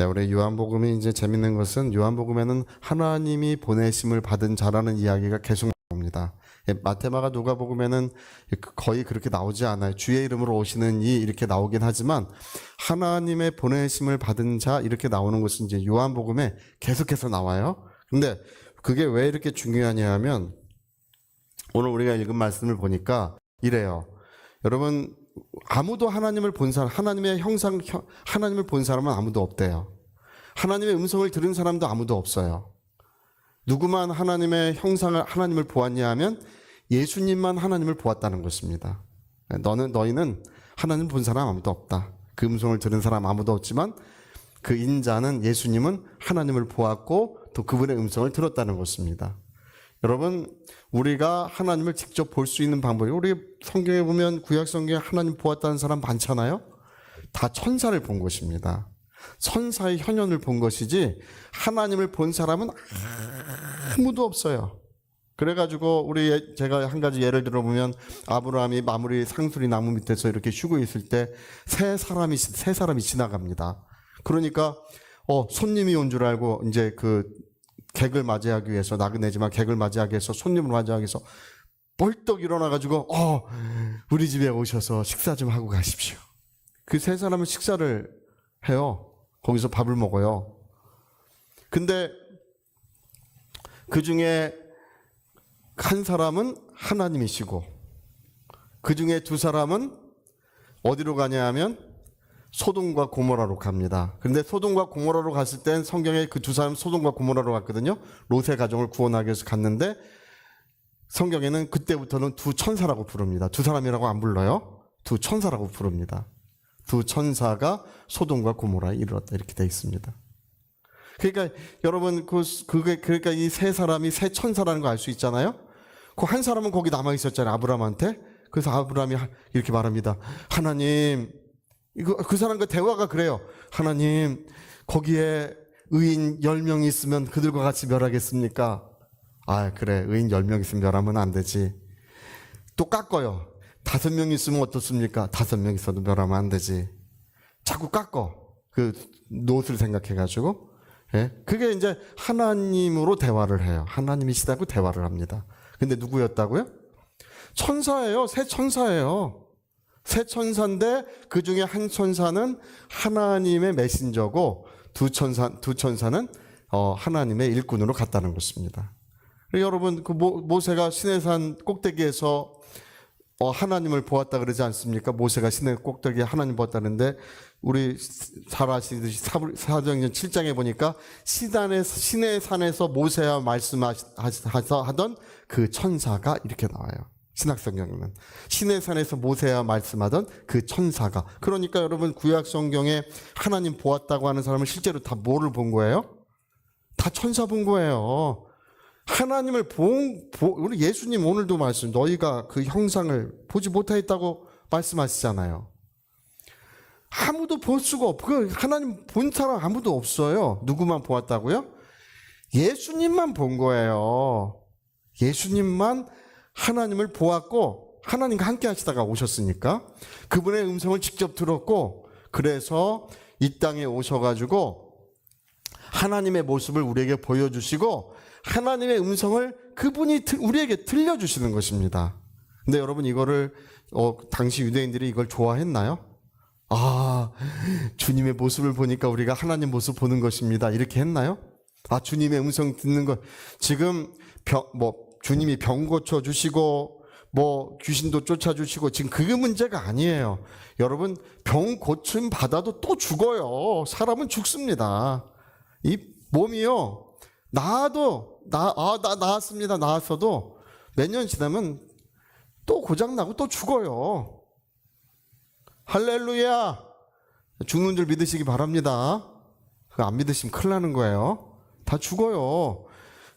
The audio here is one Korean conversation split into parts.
네, 우리 요한복음이 이제 재밌는 것은 요한복음에는 하나님이 보내심을 받은 자라는 이야기가 계속 나옵니다. 마태마가 누가복음에는 거의 그렇게 나오지 않아요. 주의 이름으로 오시는 이 이렇게 나오긴 하지만 하나님의 보내심을 받은 자 이렇게 나오는 것은 이제 요한복음에 계속해서 나와요. 근데 그게 왜 이렇게 중요하냐 하면 오늘 우리가 읽은 말씀을 보니까 이래요. 여러분 아무도 하나님을 본 사람, 하나님의 형상, 하나님을 본 사람은 아무도 없대요. 하나님의 음성을 들은 사람도 아무도 없어요. 누구만 하나님의 형상을, 하나님을 보았냐 하면 예수님만 하나님을 보았다는 것입니다. 너희는 하나님 본 사람 아무도 없다. 그 음성을 들은 사람 아무도 없지만 그 인자는 예수님은 하나님을 보았고 또 그분의 음성을 들었다는 것입니다. 여러분 우리가 하나님을 직접 볼 수 있는 방법이 우리 성경에 보면 구약 성경에 하나님 보았다는 사람 많잖아요. 다 천사를 본 것입니다. 천사의 현현을 본 것이지 하나님을 본 사람은 아무도 없어요. 그래가지고 제가 한 가지 예를 들어보면 아브라함이 마무리 상수리 나무 밑에서 이렇게 쉬고 있을 때 세 사람이 지나갑니다. 그러니까 손님이 온 줄 알고 이제 그 객을 맞이하기 위해서 나그네지만 객을 맞이하기 위해서 손님을 맞이하기 위해서 벌떡 일어나가지고 우리 집에 오셔서 식사 좀 하고 가십시오. 그 세 사람은 식사를 해요. 거기서 밥을 먹어요. 근데 그 중에 한 사람은 하나님이시고 그 중에 두 사람은 어디로 가냐 하면 소돔과 고모라로 갑니다. 그런데 소돔과 고모라로 갔을 땐 성경에 그 두 사람 소돔과 고모라로 갔거든요. 롯의 가정을 구원하기 위해서 갔는데 성경에는 그때부터는 두 천사라고 부릅니다. 두 사람이라고 안 불러요. 두 천사라고 부릅니다. 두 천사가 소돔과 고모라에 이르렀다 이렇게 되어 있습니다. 그러니까 여러분 그러니까 이 세 사람이 세 천사라는 거 알 수 있잖아요. 그 한 사람은 거기 남아 있었잖아요. 아브라함한테. 그래서 아브라함이 이렇게 말합니다. 하나님 그 사람과 대화가 그래요. 하나님 거기에 의인 10명 있으면 그들과 같이 멸하겠습니까? 그래 의인 10명 있으면 멸하면 안 되지. 또 깎아요. 5명 있으면 어떻습니까? 5명 있어도 멸하면 안 되지. 자꾸 깎아. 그 롯을 생각해가지고. 예? 그게 이제 하나님으로 대화를 해요. 하나님이시다고 대화를 합니다. 근데 누구였다고요? 천사예요. 새 천사예요. 새 천사인데 그 중에 한 천사는 하나님의 메신저고 두 천사는 하나님의 일꾼으로 갔다는 것입니다. 여러분 그 모세가 시내산 꼭대기에서 하나님을 보았다 그러지 않습니까? 모세가 시내 꼭대기에 하나님 보았다는데 우리 잘 아시듯이 사도행전 7장에 보니까 시내산에서 모세와 말씀하던 그 천사가 이렇게 나와요. 신약성경에는 시내산에서 모세와 말씀하던 그 천사가. 그러니까 여러분 구약성경에 하나님 보았다고 하는 사람은 실제로 다 뭐를 본 거예요? 다 천사 본 거예요. 하나님을 우리 예수님 오늘도 말씀 너희가 그 형상을 보지 못하였다고 말씀하시잖아요. 아무도 볼 수가 없고 하나님 본 사람 아무도 없어요. 누구만 보았다고요? 예수님만 본 거예요. 예수님만 하나님을 보았고 하나님과 함께 하시다가 오셨으니까 그분의 음성을 직접 들었고 그래서 이 땅에 오셔가지고 하나님의 모습을 우리에게 보여주시고 하나님의 음성을 그분이 우리에게 들려주시는 것입니다. 근데 여러분 이거를 당시 유대인들이 이걸 좋아했나요? 주님의 모습을 보니까 우리가 하나님 모습 보는 것입니다. 이렇게 했나요? 주님의 음성 듣는 것 지금 주님이 병 고쳐주시고 귀신도 쫓아주시고 지금 그게 문제가 아니에요. 여러분 병 고침 받아도 또 죽어요. 사람은 죽습니다. 이 몸이요 나았습니다. 나았어도 몇 년 지나면 또 고장나고 또 죽어요. 할렐루야. 죽는 줄 믿으시기 바랍니다. 그거 안 믿으시면 큰일 나는 거예요. 다 죽어요.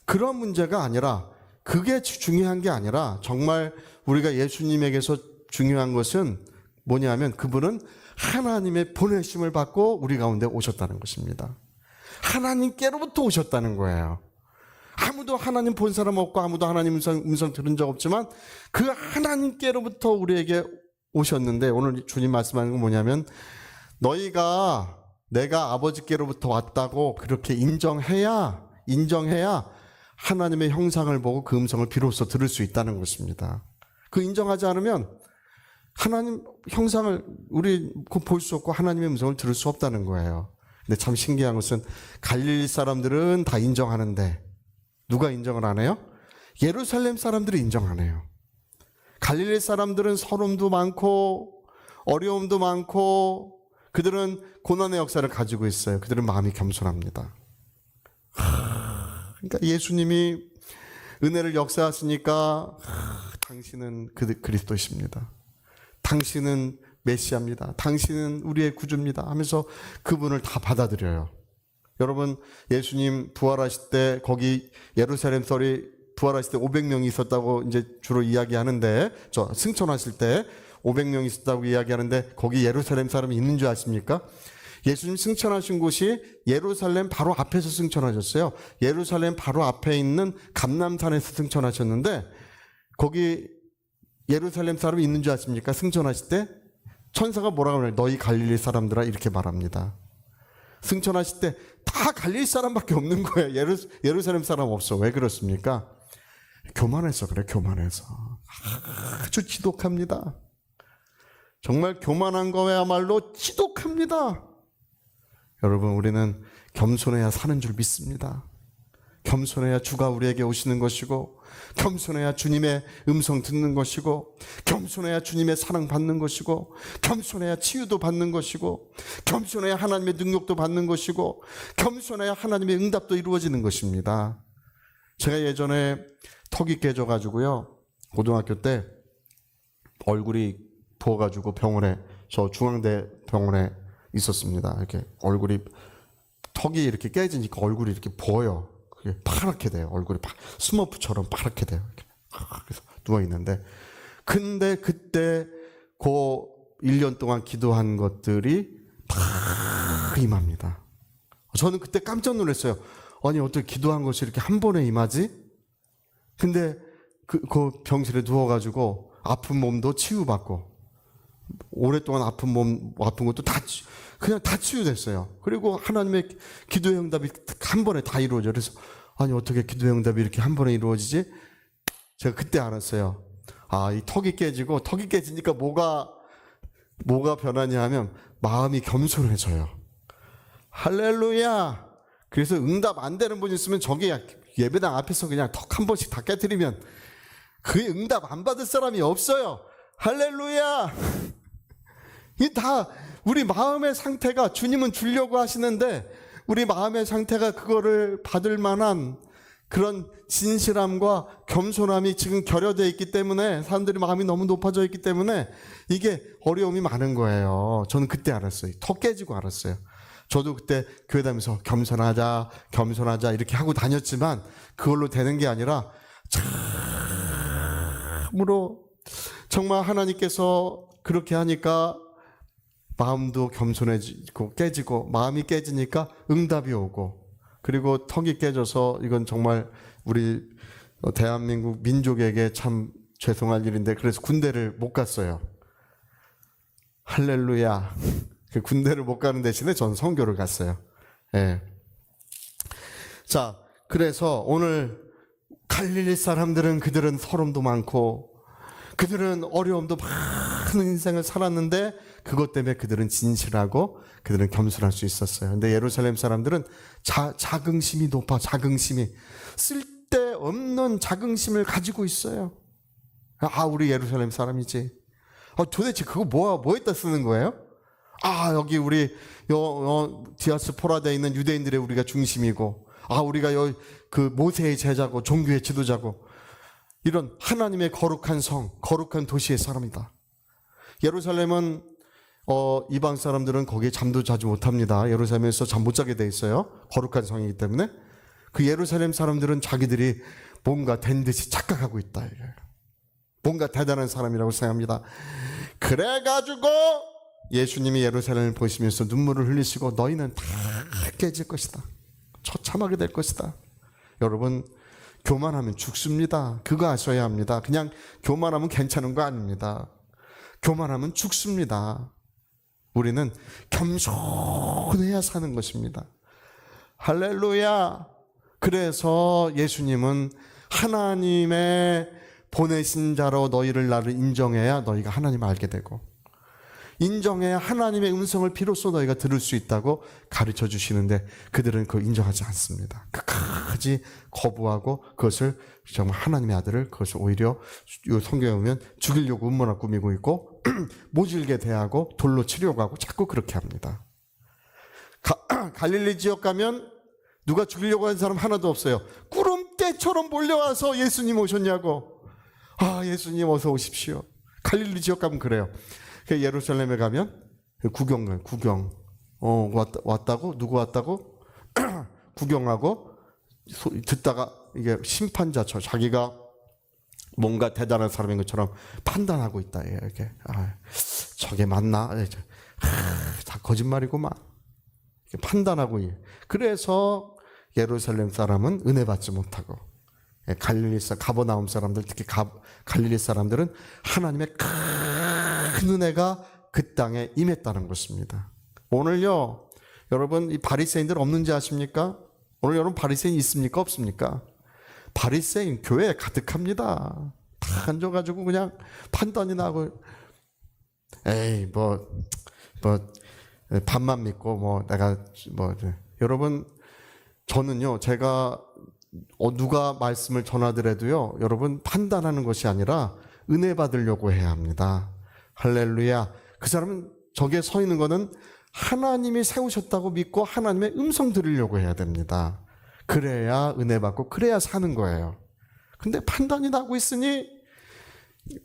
그런 문제가 아니라 그게 중요한 게 아니라 정말 우리가 예수님에게서 중요한 것은 뭐냐면 그분은 하나님의 보내심을 받고 우리 가운데 오셨다는 것입니다. 하나님께로부터 오셨다는 거예요. 아무도 하나님 본 사람 없고 아무도 하나님 음성 들은 적 없지만 그 하나님께로부터 우리에게 오셨는데 오늘 주님 말씀하는 건 뭐냐면 너희가 내가 아버지께로부터 왔다고 그렇게 인정해야 하나님의 형상을 보고 그 음성을 비로소 들을 수 있다는 것입니다. 그 인정하지 않으면 하나님 형상을 우리 볼 수 없고 하나님의 음성을 들을 수 없다는 거예요. 근데 참 신기한 것은 갈릴리 사람들은 다 인정하는데 누가 인정을 안 해요? 예루살렘 사람들이 인정 안 해요. 갈릴리 사람들은 서름도 많고 어려움도 많고 그들은 고난의 역사를 가지고 있어요. 그들은 마음이 겸손합니다. 그러니까 예수님이 은혜를 역사하시니까 당신은 그리스도이십니다. 당신은 메시아입니다. 당신은 우리의 구주입니다 하면서 그분을 다 받아들여요. 여러분, 예수님 부활하실 때 거기 예루살렘 썰이 부활하실 때 500명이 있었다고 이제 주로 이야기하는데, 승천하실 때 500명이 있었다고 이야기하는데 거기 예루살렘 사람이 있는 줄 아십니까? 예수님 승천하신 곳이 예루살렘 바로 앞에서 승천하셨어요. 예루살렘 바로 앞에 있는 감람산에서 승천하셨는데 거기 예루살렘 사람이 있는 줄 아십니까? 승천하실 때 천사가 뭐라고 그래요? 너희 갈릴리 사람들아, 이렇게 말합니다. 승천하실 때 다 갈릴리 사람밖에 없는 거예요. 예루살렘 사람 없어. 왜 그렇습니까? 교만해서 그래. 교만해서. 아주 지독합니다. 정말 교만한 거야말로 지독합니다. 여러분, 우리는 겸손해야 사는 줄 믿습니다. 겸손해야 주가 우리에게 오시는 것이고, 겸손해야 주님의 음성 듣는 것이고, 겸손해야 주님의 사랑 받는 것이고, 겸손해야 치유도 받는 것이고, 겸손해야 하나님의 능력도 받는 것이고, 겸손해야 하나님의 응답도 이루어지는 것입니다. 제가 예전에 턱이 깨져가지고요, 고등학교 때 얼굴이 부어가지고 병원에, 저 중앙대 병원에 있었습니다. 이렇게 얼굴이, 턱이 이렇게 깨지니까 얼굴이 이렇게 부어요. 그게 파랗게 돼요. 얼굴이 스머프처럼 파랗게 돼요. 이렇게. 그래서 누워있는데. 근데 그때 그 1년 동안 기도한 것들이 다 임합니다. 저는 그때 깜짝 놀랐어요. 아니, 어떻게 기도한 것이 이렇게 한 번에 임하지? 근데 그 병실에 누워가지고 아픈 몸도 치유받고, 오랫동안 아픈 것도 그냥 다 치유됐어요. 그리고 하나님의 기도의 응답이 한 번에 다 이루어져요. 그래서 아니, 어떻게 기도의 응답이 이렇게 한 번에 이루어지지? 제가 그때 알았어요. 아, 이 턱이 깨지니까 뭐가 변하냐 하면 마음이 겸손해져요. 할렐루야. 그래서 응답 안 되는 분 있으면 저기 예배당 앞에서 그냥 턱 한 번씩 다 깨뜨리면 그게 응답 안 받을 사람이 없어요. 할렐루야. 이 다 우리 마음의 상태가, 주님은 주려고 하시는데 우리 마음의 상태가 그거를 받을 만한 그런 진실함과 겸손함이 지금 결여되어 있기 때문에, 사람들이 마음이 너무 높아져 있기 때문에 이게 어려움이 많은 거예요. 저는 그때 알았어요. 턱 깨지고 알았어요. 저도 그때 교회 다니면서 겸손하자 이렇게 하고 다녔지만 그걸로 되는 게 아니라 참으로 정말 하나님께서 그렇게 하니까 마음도 겸손해지고 깨지고, 마음이 깨지니까 응답이 오고, 그리고 턱이 깨져서 이건 정말 우리 대한민국 민족에게 참 죄송할 일인데, 그래서 군대를 못 갔어요. 할렐루야. 그 군대를 못 가는 대신에 전 선교를 갔어요. 예. 자, 그래서 오늘 갈릴리 사람들은 그들은 서름도 많고 그들은 어려움도 많은 인생을 살았는데 그것 때문에 그들은 진실하고 그들은 겸손할 수 있었어요. 근데 예루살렘 사람들은 자긍심이 높아. 자긍심이 쓸데없는 자긍심을 가지고 있어요. 아, 우리 예루살렘 사람이지. 도대체 그거 뭐에다 쓰는 거예요? 아, 여기 우리 디아스포라에 있는 유대인들의 우리가 중심이고, 아, 우리가 그 모세의 제자고 종교의 지도자고, 이런 하나님의 거룩한 성, 거룩한 도시의 사람이다. 예루살렘은 이방 사람들은 거기에 잠도 자지 못합니다. 예루살렘에서 잠 못 자게 돼 있어요. 거룩한 성이기 때문에. 그 예루살렘 사람들은 자기들이 뭔가 된 듯이 착각하고 있다. 뭔가 대단한 사람이라고 생각합니다. 그래가지고 예수님이 예루살렘을 보시면서 눈물을 흘리시고 너희는 다 깨질 것이다. 처참하게 될 것이다. 여러분, 교만하면 죽습니다. 그거 아셔야 합니다. 그냥 교만하면 괜찮은 거 아닙니다. 교만하면 죽습니다. 우리는 겸손해야 사는 것입니다. 할렐루야. 그래서 예수님은 하나님의 보내신 자로 너희를 나를 인정해야 너희가 하나님을 알게 되고, 인정해야 하나님의 음성을 비로소 너희가 들을 수 있다고 가르쳐 주시는데, 그들은 그걸 인정하지 않습니다. 끝까지 거부하고 그것을 정말 하나님의 아들을, 그것을 오히려 이 성경에 보면 죽이려고 음모나 꾸미고 있고 모질게 대하고 돌로 치려고 하고 자꾸 그렇게 합니다. 갈릴리 지역 가면 누가 죽이려고 하는 사람 하나도 없어요. 구름대처럼 몰려와서 예수님 오셨냐고. 아, 예수님 어서 오십시오. 갈릴리 지역 가면 그래요. 예루살렘에 가면 구경. 왔다고? 누구 왔다고? 구경하고 듣다가 이게 심판자처럼 자기가 뭔가 대단한 사람인 것처럼 판단하고 있다. 이렇게. 저게 맞나? 다 거짓말이구만. 판단하고. 그래서 예루살렘 사람은 은혜 받지 못하고, 가버나움 사람들, 특히 갈릴리 사람들은 하나님의 큰 은혜가 그 땅에 임했다는 것입니다. 오늘요, 여러분, 이 바리새인들 없는지 아십니까? 오늘 여러분 바리새인 있습니까? 없습니까? 바리새인 교회에 가득합니다. 다 앉아가지고 그냥 판단이나 하고, 에이, 밥만 믿고, 여러분, 저는요, 제가 누가 말씀을 전하더라도요, 여러분 판단하는 것이 아니라 은혜 받으려고 해야 합니다. 할렐루야. 그 사람은 저기에 서 있는 거는 하나님이 세우셨다고 믿고 하나님의 음성 들으려고 해야 됩니다. 그래야 은혜 받고 그래야 사는 거예요. 근데 판단이 나고 있으니,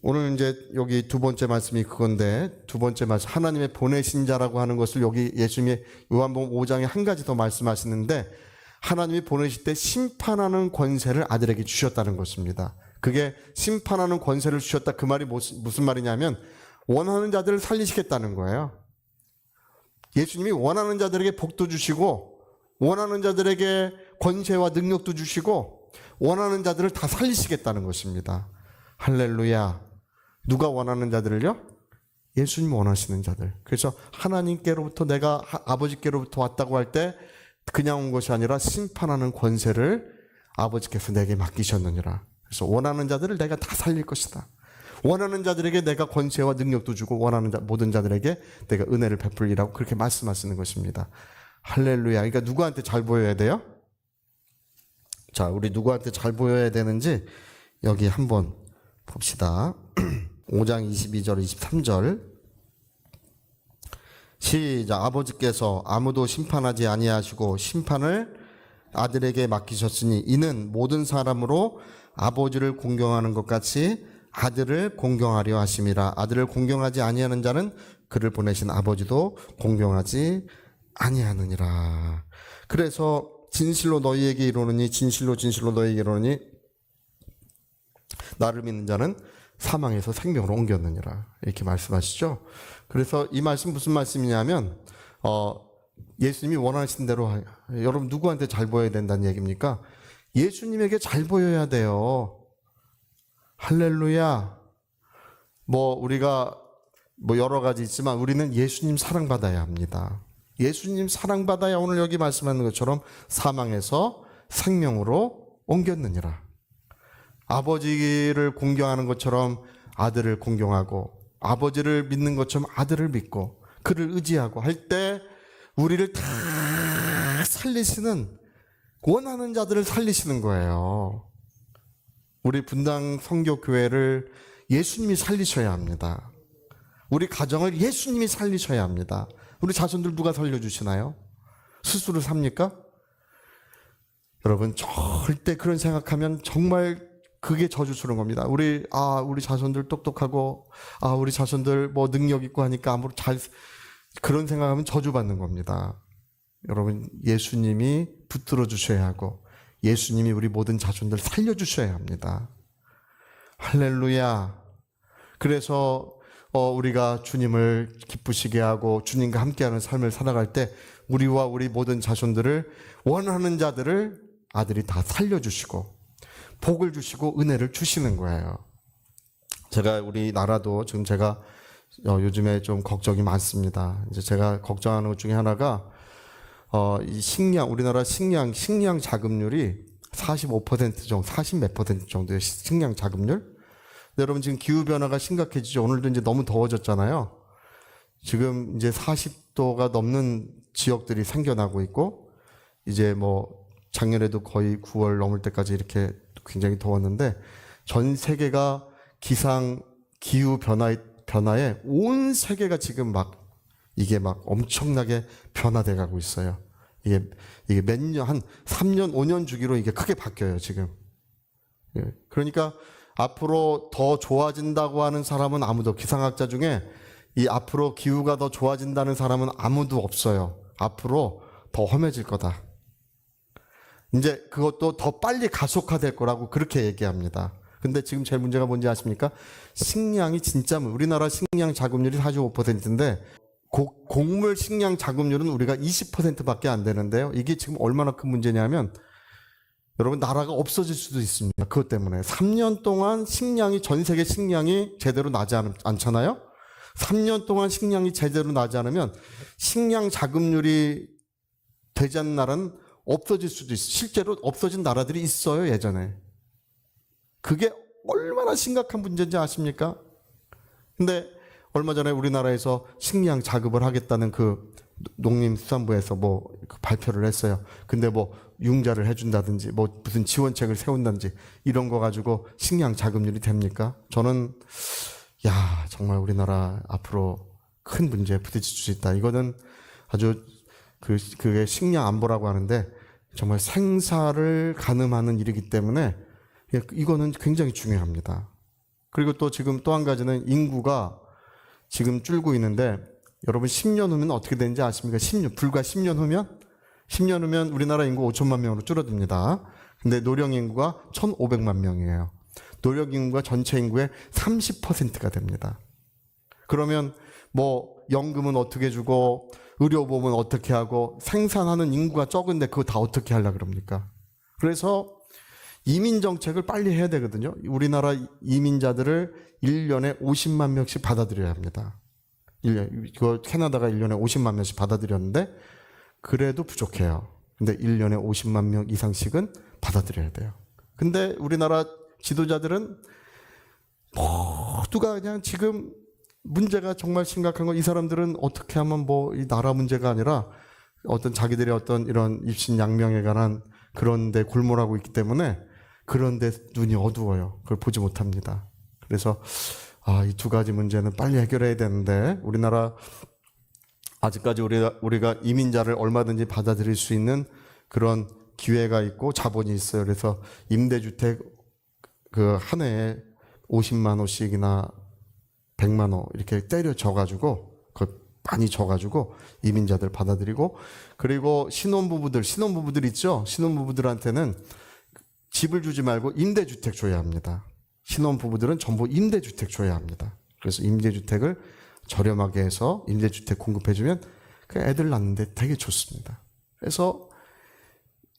오늘 이제 여기 두 번째 말씀이 그건데, 두 번째 말씀, 하나님의 보내신 자라고 하는 것을 여기 예수님의 요한복음 5장에 한 가지 더 말씀하시는데, 하나님이 보내실 때 심판하는 권세를 아들에게 주셨다는 것입니다. 그게 심판하는 권세를 주셨다, 그 말이 무슨 말이냐면 원하는 자들을 살리시겠다는 거예요. 예수님이 원하는 자들에게 복도 주시고 원하는 자들에게 권세와 능력도 주시고 원하는 자들을 다 살리시겠다는 것입니다. 할렐루야. 누가 원하는 자들을요? 예수님 원하시는 자들. 그래서 하나님께로부터, 내가 아버지께로부터 왔다고 할 때 그냥 온 것이 아니라 심판하는 권세를 아버지께서 내게 맡기셨느니라. 그래서 원하는 자들을 내가 다 살릴 것이다. 원하는 자들에게 내가 권세와 능력도 주고 원하는 모든 자들에게 내가 은혜를 베풀리라고 그렇게 말씀하시는 것입니다. 할렐루야. 그러니까 누구한테 잘 보여야 돼요? 자, 우리 누구한테 잘 보여야 되는지 여기 한번 봅시다. 5장 22절 23절 시작. 아버지께서 아무도 심판하지 아니하시고 심판을 아들에게 맡기셨으니 이는 모든 사람으로 아버지를 공경하는 것 같이 아들을 공경하려 하심이라. 아들을 공경하지 아니하는 자는 그를 보내신 아버지도 공경하지 아니하느니라. 그래서 진실로 너희에게 이르노니, 진실로 너희에게 이르노니 나를 믿는 자는 사망에서 생명으로 옮겼느니라. 이렇게 말씀하시죠. 그래서 이 말씀 무슨 말씀이냐면 예수님이 원하신 대로 여러분 누구한테 잘 보여야 된다는 얘기입니까? 예수님에게 잘 보여야 돼요. 할렐루야. 우리가 여러 가지 있지만 우리는 예수님 사랑받아야 합니다. 예수님 사랑받아야 오늘 여기 말씀하는 것처럼 사망에서 생명으로 옮겼느니라. 아버지를 공경하는 것처럼 아들을 공경하고 아버지를 믿는 것처럼 아들을 믿고 그를 의지하고 할 때 우리를 다 살리시는, 원하는 자들을 살리시는 거예요. 우리 분당 성교교회를 예수님이 살리셔야 합니다. 우리 가정을 예수님이 살리셔야 합니다. 우리 자손들 누가 살려주시나요? 스스로 삽니까? 여러분 절대 그런 생각하면 정말 그게 저주스러운 겁니다. 우리 자손들 똑똑하고 우리 자손들 능력 있고 하니까 아무로 그런 생각하면 저주받는 겁니다. 여러분 예수님이 붙들어 주셔야 하고 예수님이 우리 모든 자손들 살려주셔야 합니다. 할렐루야. 그래서 우리가 주님을 기쁘시게 하고 주님과 함께하는 삶을 살아갈 때 우리와 우리 모든 자손들을, 원하는 자들을 아들이 다 살려주시고 복을 주시고 은혜를 주시는 거예요. 제가 우리나라도 지금 제가 요즘에 좀 걱정이 많습니다. 이제 제가 걱정하는 것 중에 하나가 이 우리나라 식량 자급률이 45% 정도, 40 몇 퍼센트 정도의 식량 자급률. 근데 여러분 지금 기후 변화가 심각해지죠. 오늘도 이제 너무 더워졌잖아요. 지금 이제 40도가 넘는 지역들이 생겨나고 있고, 이제 뭐 작년에도 거의 9월 넘을 때까지 이렇게 굉장히 더웠는데, 전 세계가 기후 변화에 온 세계가 지금 이게 엄청나게 변화돼 가고 있어요. 이게 몇 년, 한 3년, 5년 주기로 이게 크게 바뀌어요, 지금. 예. 그러니까 앞으로 더 좋아진다고 하는 사람은 아무도, 기상학자 중에 이 앞으로 기후가 더 좋아진다는 사람은 아무도 없어요. 앞으로 더 험해질 거다. 이제 그것도 더 빨리 가속화될 거라고 그렇게 얘기합니다. 근데 지금 제일 문제가 뭔지 아십니까? 식량이 진짜, 우리나라 식량 자급률이 45%인데, 곡물 식량 자급률은 우리가 20%밖에 안 되는데요. 이게 지금 얼마나 큰 문제냐면, 여러분, 나라가 없어질 수도 있습니다. 그것 때문에. 3년 동안 전 세계 식량이 제대로 나지 않잖아요? 3년 동안 식량이 제대로 나지 않으면 식량 자급률이 되지 않는 나라는 없어질 수도 있어요. 실제로 없어진 나라들이 있어요, 예전에. 그게 얼마나 심각한 문제인지 아십니까? 근데 얼마 전에 우리나라에서 식량 자급을 하겠다는 그 농림수산부에서 발표를 했어요. 근데 융자를 해준다든지 무슨 지원책을 세운다든지 이런 거 가지고 식량 자급률이 됩니까? 저는 정말 우리나라 앞으로 큰 문제에 부딪힐 수 있다. 이거는 아주 그게 식량 안보라고 하는데 정말 생사를 가늠하는 일이기 때문에 이거는 굉장히 중요합니다. 그리고 또 지금 또 한 가지는 인구가 지금 줄고 있는데, 여러분 10년 후면 어떻게 되는지 아십니까? 불과 10년 후면? 10년 후면 우리나라 인구 5천만 명으로 줄어듭니다. 근데 노령 인구가 1,500만 명이에요. 노령 인구가 전체 인구의 30%가 됩니다. 그러면 연금은 어떻게 주고, 의료보험은 어떻게 하고, 생산하는 인구가 적은데 그거 다 어떻게 하려고 그럽니까? 그래서 이민 정책을 빨리 해야 되거든요. 우리나라 이민자들을 1년에 50만 명씩 받아들여야 합니다. 캐나다가 1년에 50만 명씩 받아들였는데 그래도 부족해요. 근데 1년에 50만 명 이상씩은 받아들여야 돼요. 근데 우리나라 지도자들은 모두가 그냥 지금 문제가 정말 심각한 건, 이 사람들은 어떻게 하면 이 나라 문제가 아니라 어떤 자기들의 어떤 이런 입신양명에 관한 그런 데 골몰하고 있기 때문에 그런 데 눈이 어두워요. 그걸 보지 못합니다. 그래서 이 두 가지 문제는 빨리 해결해야 되는데, 우리나라 아직까지 우리가 이민자를 얼마든지 받아들일 수 있는 그런 기회가 있고 자본이 있어요. 그래서 임대주택 한 해에 50만 원씩이나 100만 원 이렇게 때려져가지고 많이 져가지고 이민자들 받아들이고, 그리고 신혼부부들 있죠. 신혼부부들한테는 집을 주지 말고 임대주택 줘야 합니다. 신혼부부들은 전부 임대주택 줘야 합니다. 그래서 임대주택을 저렴하게 해서 임대주택 공급해주면 애들 낳는데 되게 좋습니다. 그래서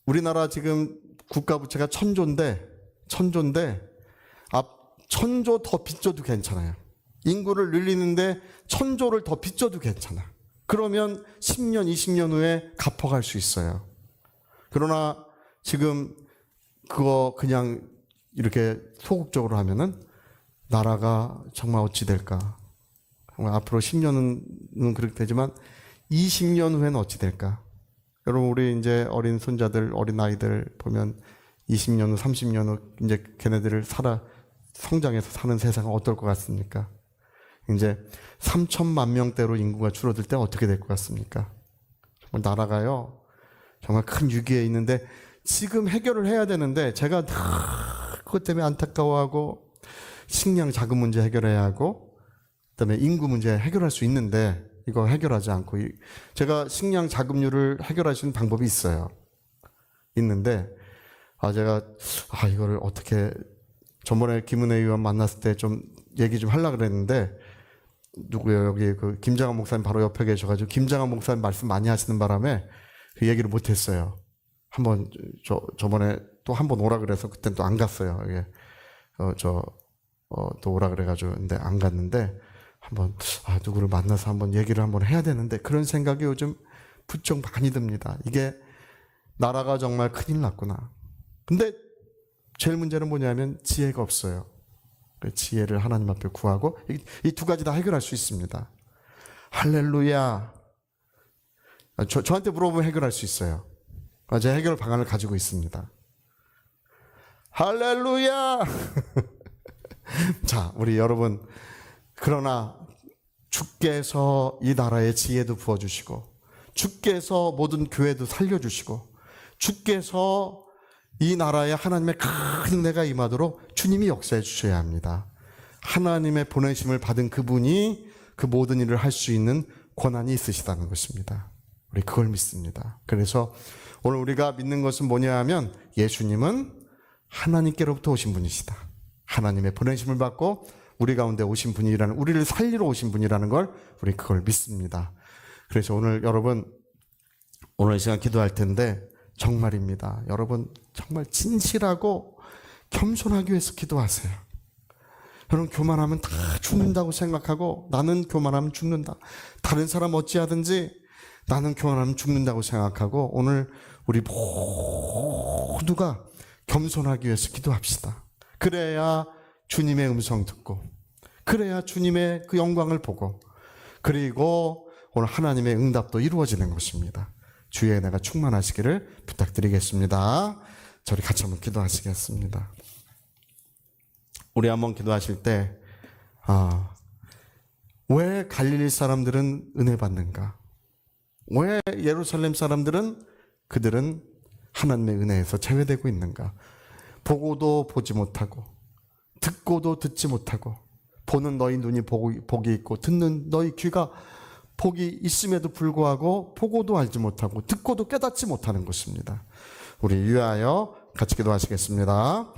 우리나라 지금 국가부채가 천조인데 1,000조 더 빚져도 괜찮아요. 인구를 늘리는데 1,000조를 더 빚져도 괜찮아. 그러면 10년, 20년 후에 갚아갈 수 있어요. 그러나 지금 그거 그냥 이렇게 소극적으로 하면은 나라가 정말 어찌 될까? 정말 앞으로 10년은 그렇게 되지만 20년 후에는 어찌 될까? 여러분, 우리 이제 어린 손자들, 어린 아이들 보면 20년 후, 30년 후 이제 걔네들을 성장해서 사는 세상은 어떨 것 같습니까? 이제 3천만 명대로 인구가 줄어들 때 어떻게 될 것 같습니까? 정말 나라가요, 정말 큰 위기에 있는데 지금 해결을 해야 되는데, 제가 그것 때문에 안타까워하고, 식량 자금 문제 해결해야 하고, 그다음에 인구 문제 해결할 수 있는데 이거 해결하지 않고, 제가 식량 자급률을 해결할 수 있는 방법이 있는데 제가 이거를 어떻게, 전번에 김은혜 의원 만났을 때 좀 얘기 좀 하려고 그랬는데, 누구요? 여기 김장한 목사님 바로 옆에 계셔가지고 김장한 목사님 말씀 많이 하시는 바람에 그 얘기를 못했어요. 저번에 또 한 번 오라 그래서 그땐 또 안 갔어요. 또 오라 그래가지고. 근데 안 갔는데, 한번 누구를 만나서 한번 얘기를 한번 해야 되는데 그런 생각이 요즘 부쩍 많이 듭니다. 이게 나라가 정말 큰일 났구나. 근데 제일 문제는 뭐냐면 지혜가 없어요. 그 지혜를 하나님 앞에 구하고 이 두 가지 다 해결할 수 있습니다. 할렐루야. 저한테 물어보면 해결할 수 있어요. 제가 해결 방안을 가지고 있습니다. 할렐루야. 자, 우리 여러분, 그러나 주께서 이 나라의 지혜도 부어주시고 주께서 모든 교회도 살려주시고 주께서 이 나라에 하나님의 큰 은혜가 임하도록 주님이 역사해 주셔야 합니다. 하나님의 보내심을 받은 그분이 그 모든 일을 할 수 있는 권한이 있으시다는 것입니다. 우리 그걸 믿습니다. 그래서 오늘 우리가 믿는 것은 뭐냐 하면 예수님은 하나님께로부터 오신 분이시다. 하나님의 보내심을 받고 우리 가운데 오신 분이라는, 우리를 살리러 오신 분이라는 걸 우리 그걸 믿습니다. 그래서 오늘 여러분, 오늘 이 시간 기도할 텐데 정말입니다. 여러분 정말 진실하고 겸손하기 위해서 기도하세요. 여러분 교만하면 다 죽는다고 생각하고 나는 교만하면 죽는다. 다른 사람 어찌하든지 나는 교만하면 죽는다고 생각하고 오늘 우리 모두가 겸손하기 위해서 기도합시다. 그래야 주님의 음성 듣고 그래야 주님의 그 영광을 보고 그리고 오늘 하나님의 응답도 이루어지는 것입니다. 주의 은혜가 충만하시기를 부탁드리겠습니다. 저희 같이 한번 기도하시겠습니다. 우리 한번 기도하실 때 왜 갈릴리 사람들은 은혜 받는가? 왜 예루살렘 사람들은 그들은 하나님의 은혜에서 제외되고 있는가? 보고도 보지 못하고 듣고도 듣지 못하고 보는 너희 눈이 복이 있고 듣는 너희 귀가 복이 있음에도 불구하고 보고도 알지 못하고 듣고도 깨닫지 못하는 것입니다. 우리 위하여 같이 기도하시겠습니다.